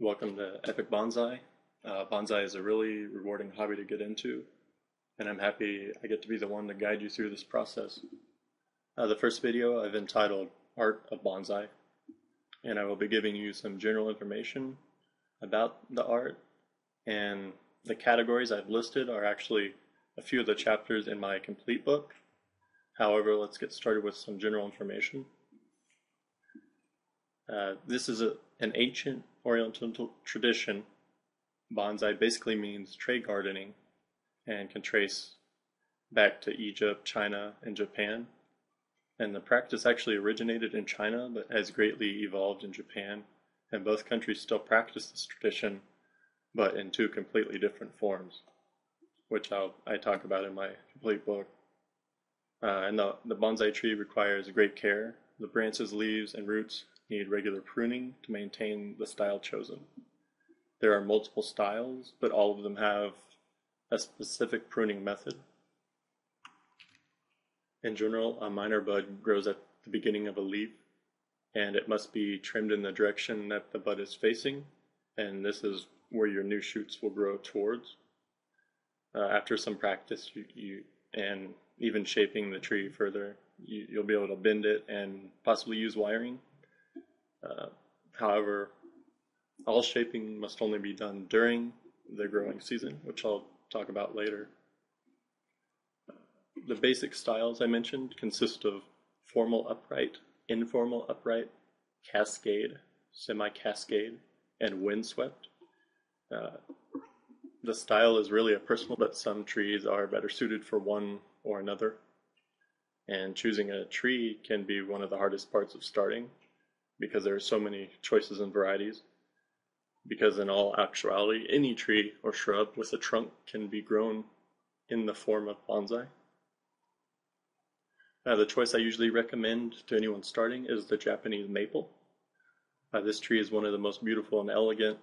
Welcome to Epic Bonsai. Bonsai is a really rewarding hobby to get into, and I'm happy I get to be the one to guide you through this process. The first video I've entitled Art of Bonsai, and I will be giving you some general information about the art, and the categories I've listed are actually a few of the chapters in my complete book. However, let's get started with some general information. This is an ancient Oriental tradition. Bonsai basically means tray gardening and can trace back to Egypt, China, and Japan. And the practice actually originated in China but has greatly evolved in Japan, and both countries still practice this tradition but in two completely different forms, which I talk about in my complete book. And the bonsai tree requires great care. The branches, leaves, and roots need regular pruning to maintain the style chosen. There are multiple styles, but all of them have a specific pruning method. In general, a minor bud grows at the beginning of a leaf, and it must be trimmed in the direction that the bud is facing, and this is where your new shoots will grow towards. After some practice, and even shaping the tree further, you'll be able to bend it and possibly use wiring. However, all shaping must only be done during the growing season, which I'll talk about later. The basic styles I mentioned consist of formal upright, informal upright, cascade, semi-cascade, and windswept. The style is really a personal, but some trees are better suited for one or another. And choosing a tree can be one of the hardest parts of starting, because there are so many choices and varieties. Because in all actuality, any tree or shrub with a trunk can be grown in the form of bonsai. The choice I usually recommend to anyone starting is the Japanese maple. This tree is one of the most beautiful and elegant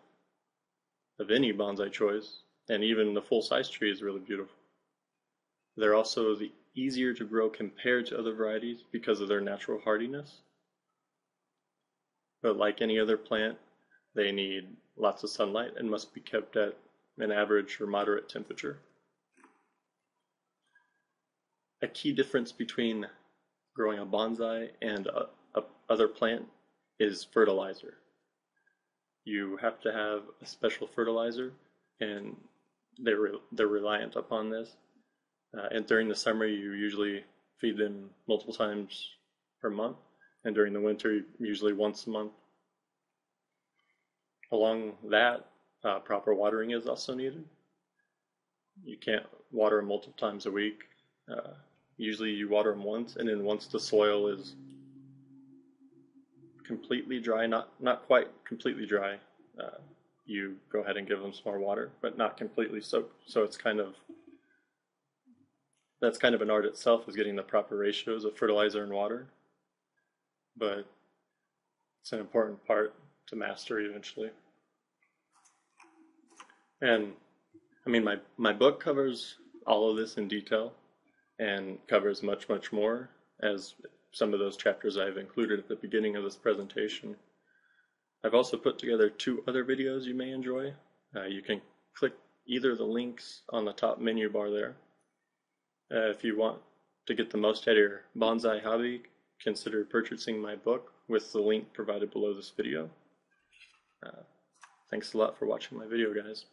of any bonsai choice, and even the full-size tree is really beautiful. They're also the easier to grow compared to other varieties because of their natural hardiness. But like any other plant, they need lots of sunlight and must be kept at an average or moderate temperature. A key difference between growing a bonsai and a other plant is fertilizer. You have to have a special fertilizer, and they're reliant upon this. And during the summer, you usually feed them multiple times per month, and during the winter, usually once a month. Along that, proper watering is also needed. You can't water them multiple times a week. Usually you water them once, and then once the soil is completely dry, not quite completely dry, you go ahead and give them some more water, but not completely soaked. So it's that's kind of an art itself, is getting the proper ratios of fertilizer and water. But it's an important part to master eventually. And I mean, my book covers all of this in detail and covers much, much more, as some of those chapters I've included at the beginning of this presentation. I've also put together 2 other videos you may enjoy. You can click either of the links on the top menu bar there. If you want to get the most out of your bonsai hobby, consider purchasing my book with the link provided below this video. Thanks a lot for watching my video, guys.